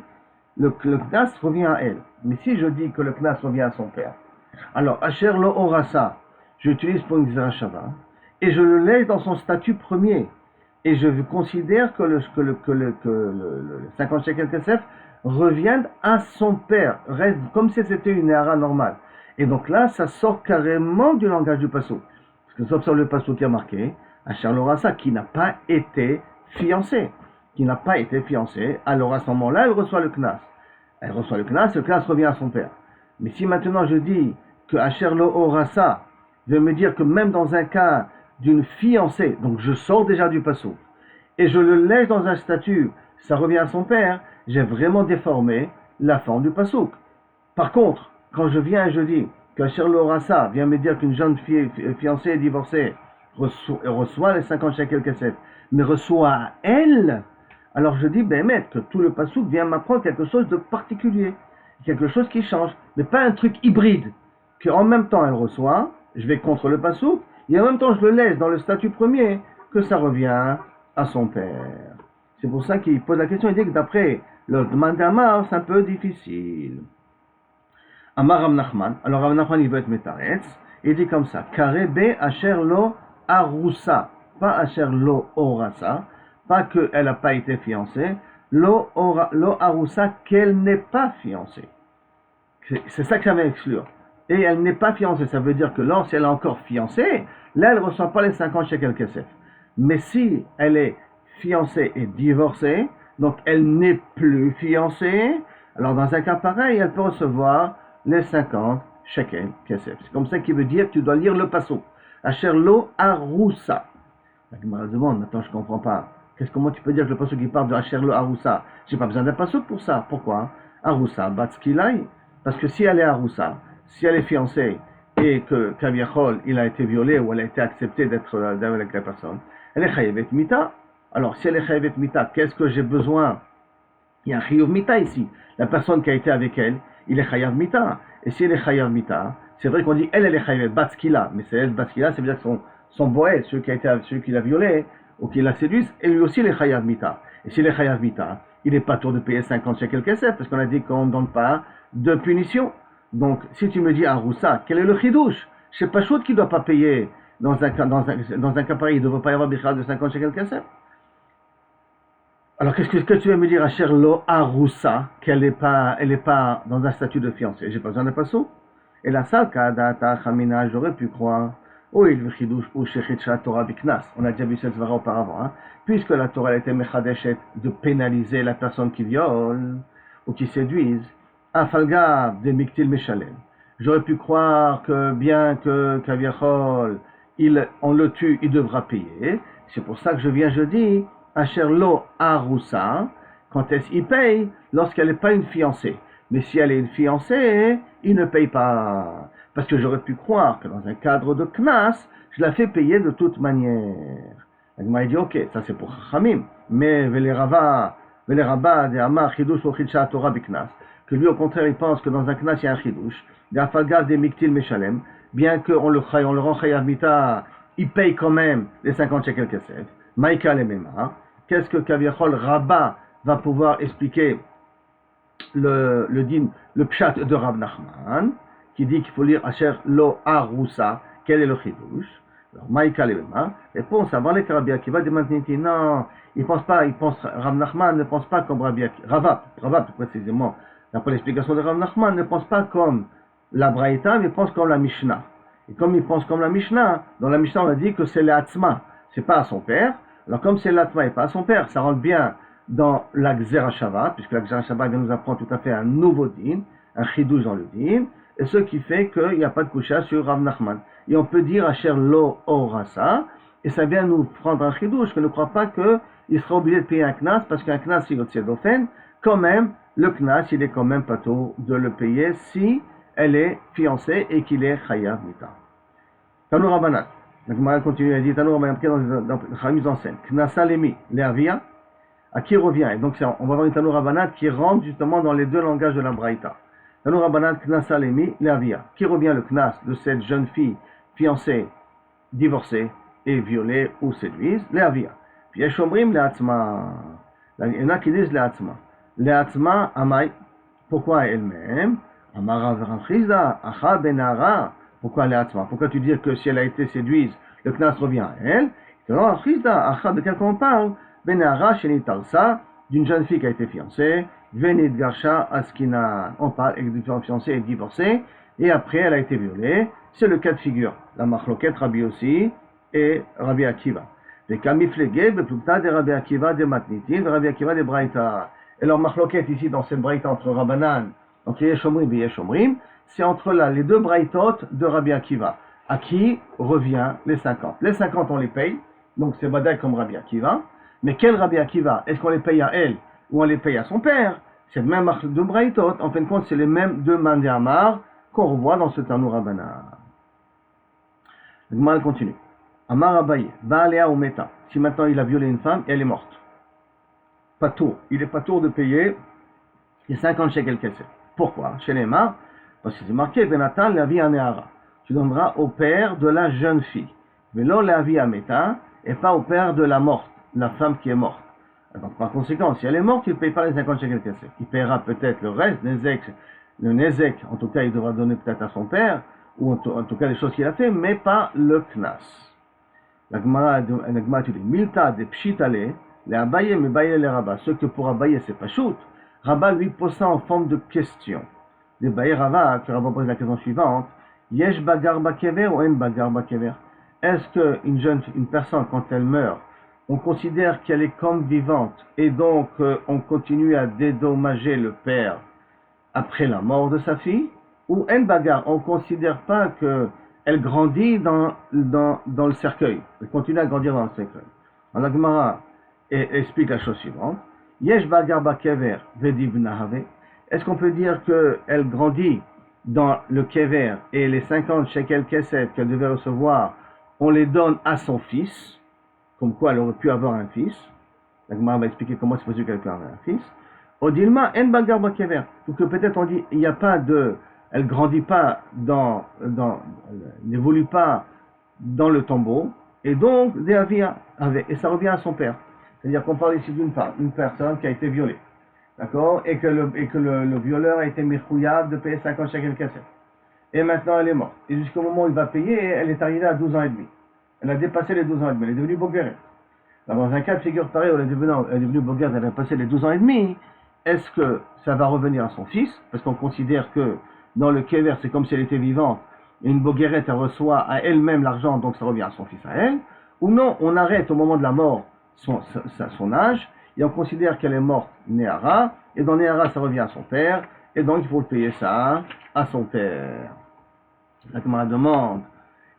le Knas revient à elle. Mais si je dis que le Knas revient à son père, alors Asher Lo Orasa, j'utilise pour une Xerashava, et je le laisse dans son statut premier. Et je considère que le 50 shekel kesef revienne à son père, reste comme si c'était une hara normale. Et donc là, ça sort carrément du langage du pasouk. Parce que sauf sur le pasouk qui a marqué, Asher Lo Orasa, qui n'a pas été fiancé. Alors à ce moment-là, elle reçoit le knas. Le knas revient à son père. Mais si maintenant je dis que Asher Lo Orasa veut me dire que même dans un cas d'une fiancée, donc je sors déjà du pasouk, et je le laisse dans un statut, ça revient à son père, j'ai vraiment déformé la forme du pasouk. Par contre, quand je viens et je dis qu'Asher Lo Orasa vient me dire qu'une jeune fille fiancée divorcée reçoit les 50 shekels kesef, mais reçoit à elle, alors je dis, que tout le pasouk vient m'apprendre quelque chose de particulier, quelque chose qui change, mais pas un truc hybride, qu'en même temps elle reçoit, je vais contre le pasouk, et en même temps je le laisse dans le statut premier, que ça revient à son père. C'est pour ça qu'il pose la question, il dit que d'après le Mandamar, c'est un peu difficile. Amar Rav Nachman, alors Rav Nachman il veut être métaretz, il dit comme ça, Kare be asher lo arusa, pas asher lo orasa, pas qu'elle n'a pas été fiancée, lo arusa, qu'elle n'est pas fiancée. C'est ça que ça va exclure. Et elle n'est pas fiancée, ça veut dire que lorsqu'elle est encore fiancée, là elle ne reçoit pas les 50 shekels kesef. Mais si elle est fiancée et divorcée, donc elle n'est plus fiancée, alors dans un cas pareil, elle peut recevoir les 50 shekels kesef. C'est comme ça qu'il veut dire que tu dois lire le pasouk. Asher lo arusa. La Gemara demande, maintenant je ne comprends pas. Comment tu peux dire que le pasouk qui parle de Asher lo arusa? J'ai pas besoin d'un pasouk pour ça. Pourquoi? Arusa batskilai. Parce que si elle est arusa, si elle est fiancée et que Kaviachol il a été violé ou elle a été acceptée d'être avec la personne, elle est chayevet mita. Alors si elle est chayevet mita, qu'est-ce que j'ai besoin? Il y a un chiyuv mita ici. La personne qui a été avec elle, il est chayav mita. Et si elle est chayav mita, c'est vrai qu'on dit elle est chayevet batskila, mais c'est elle batskila, ça veut dire que son boé, celui qui l'a violé ou qui l'a séduit, et lui aussi il est chayav mita. Et s'il est chayav mita, il n'est pas tour de payer 50 shekels kesef, parce qu'on a dit qu'on ne donne pas de punition. Donc, si tu me dis Aroussa, quel est le chidouche? C'est pas chouette qui ne doit pas payer dans un cas pareil, il ne devrait pas y avoir bichal de 50 shekels kesef. Alors, qu'est-ce que tu vas me dire à Asher Lo Aroussa, qu'elle n'est pas dans un statut de fiancée? J'ai pas besoin de passo. Et la salka data chamina, j'aurais pu croire. Oh, il veut chidouche ou shechitcha Torah biknas. On a déjà vu cette svara auparavant, hein? Puisque la Torah a été mechadeshet de pénaliser la personne qui viole ou qui séduise. Afalga de Miktil Meshalem. J'aurais pu croire que bien que Kaviachol, on le tue, il devra payer. C'est pour ça que je dis, Asher Lo Arusa, quand est-ce qu'il paye? Lorsqu'elle n'est pas une fiancée. Mais si elle est une fiancée, il ne paye pas. Parce que j'aurais pu croire que dans un cadre de Knas, je la fais payer de toute manière. Elle m'a dit, ok, ça c'est pour Chachamim. Mais Veleraba de Amar Chidush ou Chidsha Torah Biknas. Que lui, au contraire, il pense que dans un knas, il y a un chidouche, il y a falga des miktil meshalem, bien qu'on le rend chayav mita, il paye quand même les 50 shekels kesef, maïka lemema. Qu'est-ce que Kaviachol Rabba va pouvoir expliquer le pshat de Rav Nachman, qui dit qu'il faut lire Asher Lo Arusa, quel est le chidouche? Alors, Maïka Lema, réponse avant les Rabbi Akiva de Matniti. Non, Rav Nachman ne pense pas comme Rabbi Akiva. Rava plus précisément, d'après l'explication de Rav Nachman, ne pense pas comme la Braïta, mais pense comme la Mishnah. Et comme il pense comme la Mishnah, dans la Mishnah on a dit que c'est l'Atzma, c'est pas à son père. Alors comme c'est l'Atzma et pas à son père, ça rentre bien dans la Gzera Shabbat, puisque la Gzera Shabbat nous apprend tout à fait un nouveau din, un chidouj dans le din, et ce qui fait qu'il n'y a pas de coucha sur Rav Nachman. Et on peut dire Asher lo orasa, et ça vient nous prendre un chidouj, que ne croit pas qu'il sera obligé de payer un knas, parce qu'un knas, si c'est d'offen, quand même, le knas, il est quand même pas tôt de le payer si elle est fiancée et qu'il est chayav mita. Tanou Rabbanat. Donc, Maral continue à dire, Tanou Rabbanat, dans la mise en scène, knasa lemi, leavia, à qui revient. Et donc, on va avoir une Tanou Rabbanat qui rentre justement dans les deux langages de la Braïta. Tanou Rabbanat, knasa lemi, leavia. Qui revient le knas de cette jeune fille fiancée, divorcée et violée ou séduise, leavia. Puis, Yeshomrim leatzma. Il y en a qui disent leatzma. Leatzma, amai. Pourquoi elle-même? Amara Veranchizda, Acha Benara. Pourquoi leatzma? Pourquoi tu dis que si elle a été séduite, le knas revient à elle? Non, Chizda, Acha, de quel qu'on parle? Benara, Shenitarsa, d'une jeune fille qui a été fiancée, Venid Garsha Askina. On parle d'une fiancée et divorcée, et après elle a été violée. C'est le cas de figure. La Machloket Rabbi aussi et Rabbi Akiva. Les Kamiflege, Beplukta de Rabbi Akiva de Matnitin, de Rabbi Akiva de Braïta. Et leur Machloket ici dans cette Braïta entre Rabbanan, donc Yeshomrim et Yeshomrim, c'est entre là les deux Braïtot de Rabbi Akiva, à qui revient les 50. Les 50 on les paye, donc c'est Badai comme Rabbi Akiva, mais quel Rabbi Akiva? Est-ce qu'on les paye à elle ou on les paye à son père? C'est le même deux Braïtot, en fin de compte c'est les mêmes deux Mandé Amar qu'on revoit dans ce Tanou Rabbanan. Le Gmal continue. Amar Abaye, Baalea ou Meta. Si maintenant il a violé une femme et elle est morte. Pas tour. Il n'est pas tour de payer les 50 shekels qu'elle sait. Pourquoi? Chez les Mar, parce que c'est marqué, Benatan la vie anéara. Tu donneras au père de la jeune fille. Velo la vie à Meta, et pas au père de la morte, la femme qui est morte. Donc par conséquent, si elle est morte, il ne paye pas les 50 shekels qu'elle sait. Il paiera peut-être le reste, le Nezek, en tout cas il devra donner peut-être à son père, ou en tout cas les choses qu'il a fait, mais pas le Knas. La Gemara dit, Milta de Pshitale, les Abaye, mais Baye les Rabba. Ce que pour Abaye c'est pas shoot. Rabba lui pose ça en forme de question. Les Baye Rava, que Rabba pose la question suivante, Yesh bagar bakever ou en bagar bakever? Est-ce qu'une personne, quand elle meurt, on considère qu'elle est comme vivante, et donc on continue à dédommager le père après la mort de sa fille? Ou en bagar, on ne considère pas qu'elle grandit dans le cercueil, elle continue à grandir dans le cercueil. La Gemara explique la chose suivante. Yesh bagar bakever vedibnahave. Est-ce qu'on peut dire qu'elle grandit dans le kever et les 50 shekels kesset qu'elle devait recevoir, on les donne à son fils, comme quoi elle aurait pu avoir un fils? La Gemara va expliquer comment c'est possible qu'elle puisse avoir un fils. Odilma en bagar bakever. Donc peut-être on dit il n'y a pas de, elle grandit pas n'évolue pas dans le tombeau, et donc et ça revient à son père. C'est-à-dire qu'on parle ici d'une personne qui a été violée, d'accord, et que le violeur a été mirkouyav de payer 50 shekels kesset. Et maintenant elle est morte. Et jusqu'au moment où il va payer, elle est arrivée à 12 ans et demi. Elle a dépassé les 12 ans et demi, elle est devenue bogueret. Dans un cas de figure pareil où elle est devenue bogueret, elle a passé les 12 ans et demi, est-ce que ça va revenir à son fils? Parce qu'on considère que dans le kever, c'est comme si elle était vivante, et une bogueret, elle reçoit à elle-même l'argent, donc ça revient à son fils à elle. Ou non, on arrête au moment de la mort son âge, et on considère qu'elle est morte Néhara, et dans Néhara, ça revient à son père, et donc il faut le payer ça à son père. La Gemara demande,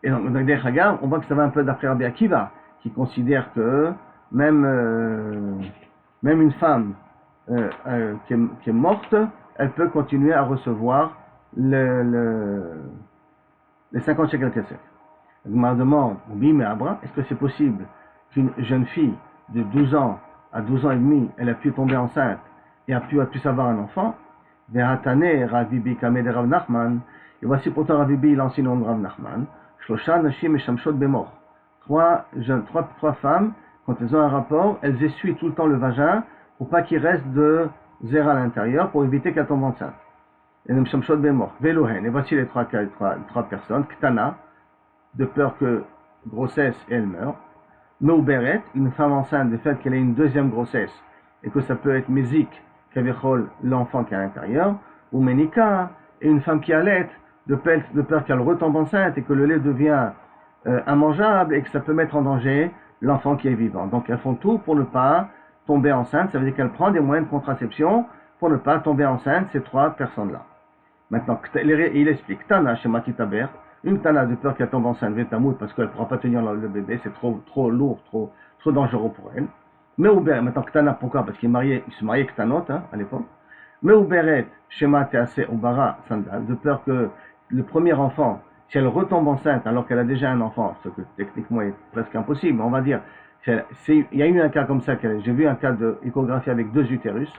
et donc dans les Chagar, on voit que ça va un peu d'après Rabbi Akiva, qui considère que même une femme qui est morte, elle peut continuer à recevoir les 50 shekels kesset. La Gemara demande, oui, mais Abra, est-ce que c'est possible qu'une jeune fille de 12 ans à 12 ans et demi, elle a pu tomber enceinte et a pu avoir un enfant? Vehatane Ravibi Kamed Rav Nachman. Et voici pourtant Ravibi, il enseigne de Rav Nachman. Shlosha Nashim et Shamshot Bemor. Trois femmes, quand elles ont un rapport, elles essuient tout le temps le vagin pour pas qu'il reste de zéro à l'intérieur, pour éviter qu'elle tombe enceinte. Et nous Shamshot Bemor. Velohen. Et voici les trois personnes. Ktana, de peur que grossesse et elle meurt. Meuberet, une femme enceinte, du fait qu'elle ait une deuxième grossesse et que ça peut être mézik, kavichol, l'enfant qui est à l'intérieur, ou menika, et une femme qui allait, de peur qu'elle retombe enceinte et que le lait devient immangeable et que ça peut mettre en danger l'enfant qui est vivant. Donc elles font tout pour ne pas tomber enceinte, ça veut dire qu'elles prennent des moyens de contraception pour ne pas tomber enceinte, ces trois personnes-là. Maintenant, il explique, Tana chez Makitaber, une Tana de peur qu'elle tombe enceinte, Vétamout, parce qu'elle ne pourra pas tenir le bébé, c'est trop lourd, trop dangereux pour elle. Mais Ouberet, maintenant Tana, pourquoi? Parce qu'il se mariait avec Tanot à l'époque. Mais Ouberet, Shema Tease Obara Sandal, de peur que le premier enfant, si elle retombe enceinte alors qu'elle a déjà un enfant, ce que techniquement est presque impossible, on va dire, il y a eu un cas comme ça, j'ai vu un cas d'échographie avec 2 utérus,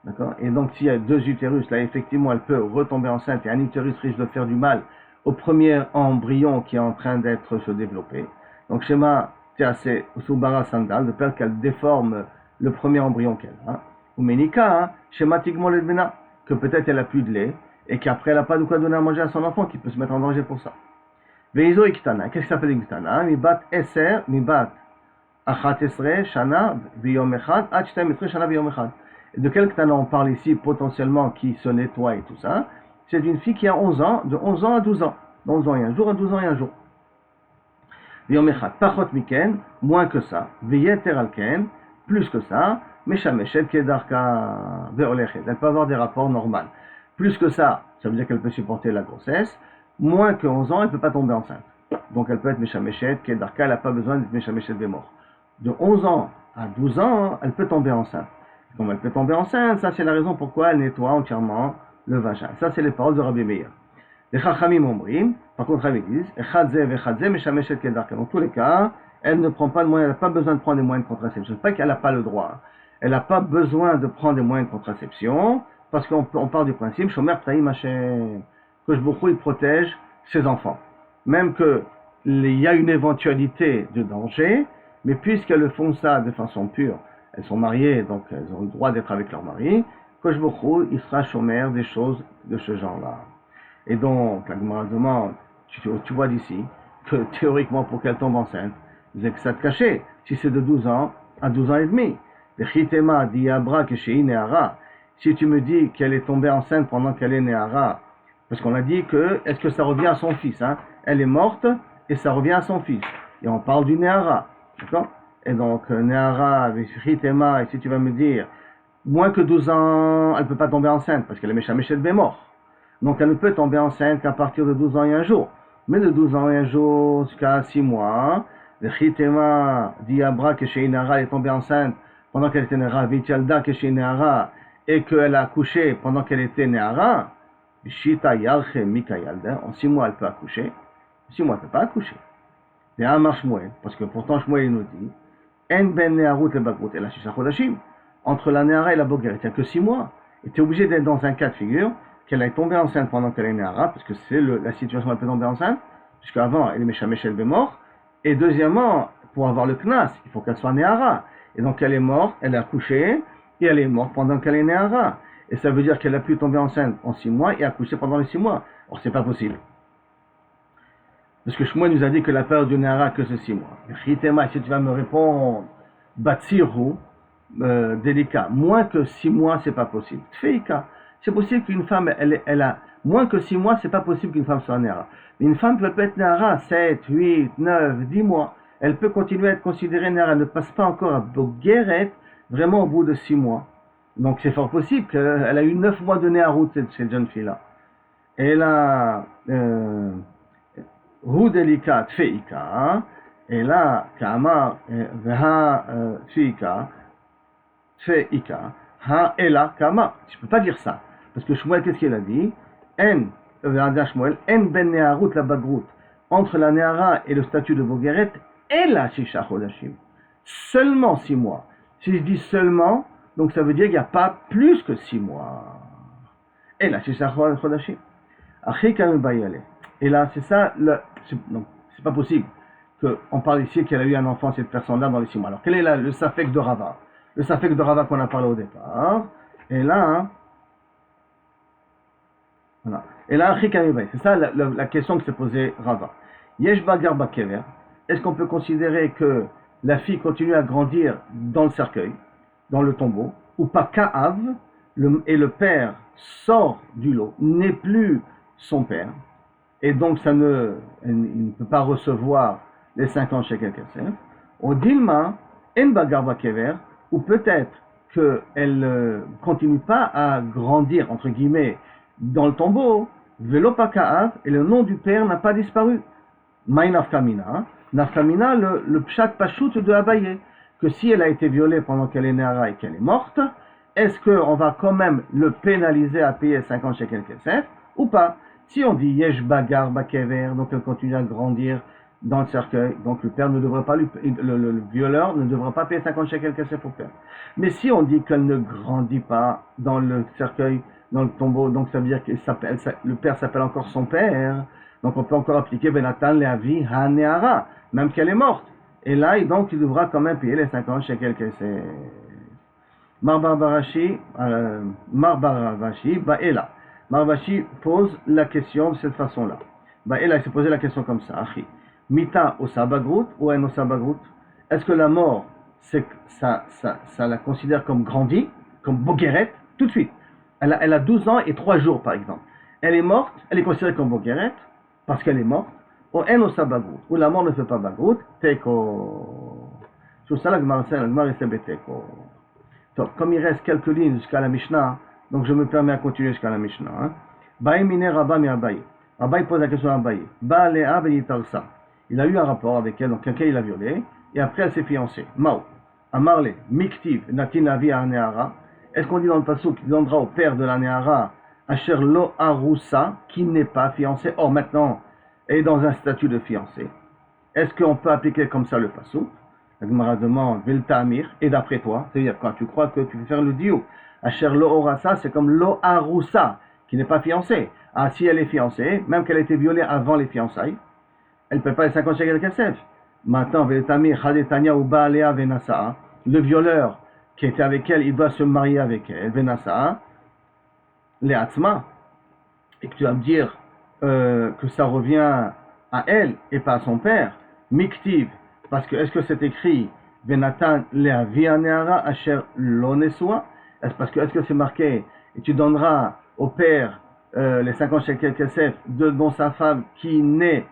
d'accord? Et donc s'il y a 2 utérus, là effectivement elle peut retomber enceinte et un utérus risque de faire du mal au premier embryon qui est en train d'être se développer. Donc Shema Tease Subara Sandal, de peur qu'elle déforme le premier embryon qu'elle a. Ou Menika, schématiquement l'Edvena, que peut-être elle a plus de lait et qu'après elle n'a pas de quoi donner à manger à son enfant qui peut se mettre en danger pour ça. Veizo Iktana, qu'est-ce que ça s'appelle Iktana? Mibat Eser, Mibat Achatesre, Shana, Viyom Echad, Achtem Esre, Shana, Viyom Echad. De quel Ktana on parle ici potentiellement qui se nettoie et tout ça? C'est d'une fille qui a 11 ans, de 11 ans à 12 ans. 11 ans et un jour, à 12 ans et un jour. Viyom Echad, Pachot Miken, moins que ça. Viyeter Alken, plus que ça. Meshameshet Kedarka Veolechet. Elle peut avoir des rapports normaux. Plus que ça, ça veut dire qu'elle peut supporter la grossesse. Moins que 11 ans, elle ne peut pas tomber enceinte. Donc elle peut être Meshameshet Kedarka, elle n'a pas besoin d'être Meshameshet Vemor. De 11 ans à 12 ans, elle peut tomber enceinte. Comme elle peut tomber enceinte, ça c'est la raison pourquoi elle nettoie entièrement le vagin. Ça c'est les paroles de Rabbi Meir. Les Chachamim Omrim, par contre Rabbi disent, Echadze vechadze Meshameshet Kedarka. Dans tous les cas, elle ne prend pas de moyens, elle n'a pas besoin de prendre des moyens de contraception. C'est pas qu'elle n'a pas le droit. Elle n'a pas besoin de prendre des moyens de contraception, parce qu'on part du principe, Shomer Ptaïm Hashem, que Shbouchou il protège ses enfants. Même qu'il y a une éventualité de danger, mais puisqu'elles le font ça de façon pure, elles sont mariées, donc elles ont le droit d'être avec leur mari, que Shbouchou il sera Shomer des choses de ce genre-là. Et donc, la Gemara demande, tu vois d'ici, que théoriquement pour qu'elle tombe enceinte, vous avez que ça de cacher, si c'est de 12 ans à 12 ans et demi. Si tu me dis qu'elle est tombée enceinte pendant qu'elle est Néhara, parce qu'on a dit que, est-ce que ça revient à son fils, hein? Elle est morte et ça revient à son fils. Et on parle du Néhara, d'accord? Et donc, Néhara, Ritema, et si tu vas me dire, moins que 12 ans, elle ne peut pas tomber enceinte, parce qu'elle est Méchamechet Bémor. Donc, elle ne peut tomber enceinte qu'à partir de 12 ans et un jour. Mais de 12 ans et un jour jusqu'à 6 mois, Ritema, Diabra, que chez Néhara, elle est tombée enceinte pendant qu'elle était Néhara, Vityalda Keshe Néhara, et qu'elle a accouché pendant qu'elle était Néhara, Shita Yarche Mika Yalda, en 6 mois elle peut accoucher, 6 mois elle ne peut pas accoucher. Et Amar Shmuel, parce que pourtant Shmuel nous dit, En ben Néharut le Bagrut, et la Shisha Chodashim, entre la Néhara et la Boguer, il n'y a que 6 mois. Et tu es obligé d'être dans un cas de figure, qu'elle est tombée enceinte pendant qu'elle est Néhara, parce que c'est la situation où elle peut tomber enceinte, puisqu'avant elle est Meshameshel Bémor, et deuxièmement, pour avoir le Knas, il faut qu'elle soit Néhara. Et donc elle est morte, elle a accouché, et elle est morte pendant qu'elle est Néhara. Et ça veut dire qu'elle a pu tomber enceinte en 6 mois et accoucher pendant les 6 mois. Or, c'est pas possible. Parce que Shmuel nous a dit que la période du Néhara que c'est 6 mois. Ritema, si tu vas me répondre, Batsiru, délicat, moins que 6 mois, c'est pas possible. Tfeika, c'est possible qu'une femme, elle a moins que 6 mois, c'est pas possible qu'une femme soit Néhara. Mais une femme peut être Néhara 7, 8, 9, 10 mois. Elle peut continuer à être considérée Néhara, elle ne passe pas encore à Bogueret, vraiment au bout de 6 mois. Donc c'est fort possible qu'elle a eu 9 mois de Néharut, cette jeune fille-là. Et là, Roudelika Tfeika, et là, Kama, Veha Tfeika, Tfeika, Ha Ela Kama. Je ne peux pas dire ça. Parce que Shmuel, qu'est-ce qu'il a dit? En ben Néharut la Bagrut. Entre la Néhara et le statut de Bogueret, et la Shisha Chodashim. Seulement 6 mois. Si je dis seulement, donc ça veut dire qu'il n'y a pas plus que 6 mois. Et là, Shisha Chodashim. Et là, c'est ça, c'est pas possible qu'on parle ici qu'elle a eu un enfant, cette personne-là, dans les 6 mois. Alors, quel est le Safek de Rava? Le Safek de Rava qu'on a parlé au départ. Et là, voilà. Et là, c'est ça la question que s'est posée Rava. Yesh Bagar Bakever. est-ce qu'on peut considérer que la fille continue à grandir dans le cercueil, dans le tombeau, ou pas Ka'av, et le père sort du lot, n'est plus son père, et donc il ne peut pas recevoir les 50 shekels kesef. Au Dilma, en bagarba kever, ou peut-être qu'elle ne continue pas à grandir, entre guillemets, dans le tombeau, velo pa Ka'av, et le nom du père n'a pas disparu. Maï nafkamina, nafkamina, le pshat pachout de Abaye, que si elle a été violée pendant qu'elle est néara et qu'elle est morte, est-ce qu'on va quand même le pénaliser à payer 50 shekels kesef ou pas? Si on dit yesh bagar bakever, donc elle continue à grandir dans le cercueil, donc le père ne devrait pas le violeur ne devra pas payer 50 shekels kesef au père. Mais si on dit qu'elle ne grandit pas dans le cercueil, dans le tombeau, donc ça veut dire que le père s'appelle encore son père, donc on peut encore appliquer Benatan Leavi Haneara, même qu'elle est morte. Et là, donc, il devra quand même payer les 50 shekels kesef. Marbaravashi, Ba'ela. Marbashi pose la question de cette façon-là. Ba'ela, il s'est posé la question comme ça. Achi. Mita osabagrout ou en osabagrout? Est-ce que la mort, ça la considère comme grandie, comme bogueret, tout de suite? Elle a 12 ans et 3 jours, par exemple. Elle est morte, elle est considérée comme bogueret, parce qu'elle est morte. Ou en osabagrout, où la mort ne fait pas bagrout, teko. Sur ça, la Gemara est beteko. Donc, comme il reste quelques lignes jusqu'à la Mishnah, donc je me permets à continuer jusqu'à la Mishnah. Baï mine Rabba mi Abaye. Abaye pose la question à Abaye. Ba Léa venitarsa. Il a eu un rapport avec elle, donc quelqu'un il l'a violée, et après elle s'est fiancée. Mao. Amarle, Miktiv, Natin Avi Arneara. Est-ce qu'on dit dans le passage qu'il donnera au père de la Neara, Asher Lo Arusa, qui n'est pas fiancé, or maintenant elle est dans un statut de fiancé? Est-ce qu'on peut appliquer comme ça le passage? La Gemara demande, Velta Amir, et d'après toi, c'est-à-dire quoi? Tu crois que tu veux faire le diou? Asher Lo Orasa, c'est comme Lo Arusa, qui n'est pas fiancée. Ah, si elle est fiancée, même qu'elle a été violée avant les fiançailles, elle ne peut pas les 50 shekels kesef. Maintenant, Velta Amir, Hadetania ou Baalea Venasa, le violeur qui était avec elle, il doit se marier avec elle, Venasa, Leatzma, et que tu vas me dire que ça revient à elle et pas à son père, Miktiv. Parce que, est-ce que c'est écrit Venatan Leavi Aneara Asher Lonesua? Est-ce que c'est marqué et tu donneras au père les 50 shekels kesef dont sa femme qui n'est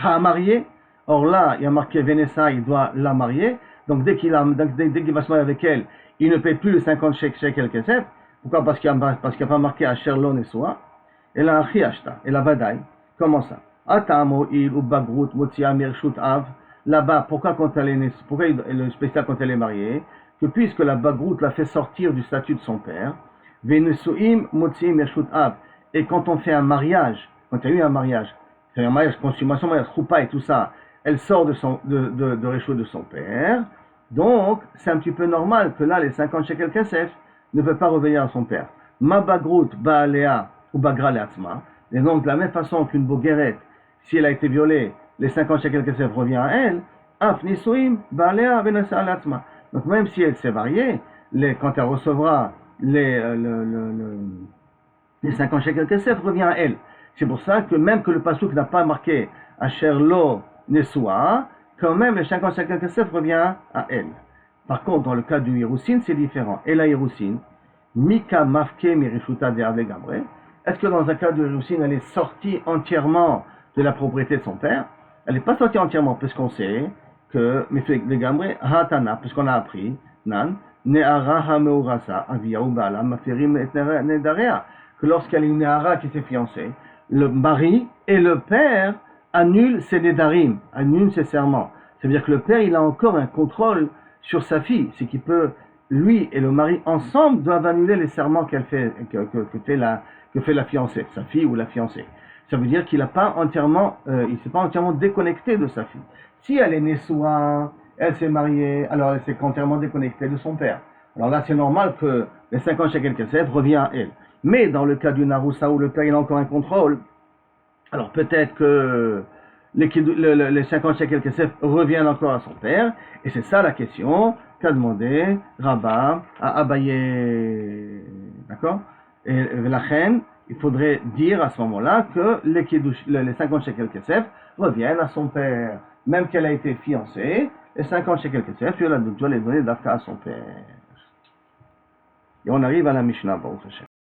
pas mariée? Or là, il y a marqué Venessa, il doit la marier. Donc dès qu'il va se marier avec elle, il ne paie plus les 50 shekels kesef. Pourquoi? Parce qu'il n'y a pas marqué Asher Lonesua. Et là, Chiashta, et la Vadaï. Comment ça? Atamo il ou Bagrout Motia Mirshut Av. Là-bas, pourquoi le spécial quand elle est mariée? Que puisque la bagroute l'a fait sortir du statut de son père, Venesuim Motsim Mershut Av, et quand on fait un mariage, quand il y a eu un mariage, c'est un mariage, consommation, mariage, choupa et tout ça, elle sort de Réchaud de son père, donc c'est un petit peu normal que là, les 50 shekels kesef ne peuvent pas revenir à son père. Ma bagroute Baalea ou Bagra Leatzma, et donc de la même façon qu'une bogueret, si elle a été violée, les 50 shekels kesef revient à elle, Af Nisuim, Baalea, Venasa Alatzma. Donc même si elle s'est mariée, quand elle recevra les 50 shekels kesef revient à elle. C'est pour ça que même que le pasuk n'a pas marqué Asher Lo Nesua, quand même les 50 shekels kesef revient à elle. Par contre, dans le cas du Hirousin, c'est différent. Et la Hirousin, Mika Mafke Mirishuta de Avegamre, est-ce que dans un cas de Hirousin, elle est sortie entièrement de la propriété de son père? Elle n'est pas sortie entièrement, puisqu'on sait que, les Gambre, Hatana, puisqu'on a appris, Nan, Ne'ara Hameurasa, Aviyahu Bala, Mafirim et Nedarea, que lorsqu'elle est une Ne'ara qui s'est fiancée, le mari et le père annulent ses Nedarim, annulent ses serments. C'est-à-dire que le père, il a encore un contrôle sur sa fille, c'est qu'il peut, lui et le mari ensemble doivent annuler les serments que fait la fiancée, sa fille ou la fiancée. Ça veut dire qu'il n'a pas entièrement, il s'est pas entièrement déconnecté de sa fille. Si elle est née soin, elle s'est mariée, alors elle s'est entièrement déconnectée de son père. Alors là, c'est normal que les 50 shekels kesef reviennent à elle. Mais dans le cas d'une Aroussa où le père il a encore un contrôle, alors peut-être que les 50 shekels kesef reviennent encore à son père, et c'est ça la question qu'a demandé Rabba à Abaye. D'accord? Et la reine, il faudrait dire à ce moment-là que les 50 shekels kesef reviennent à son père. même qu'elle a été fiancée, les 50 shekels Kesef, tu dois les donner d'Afka à son père. Et on arrive à la Mishnah, Baruch Hashem.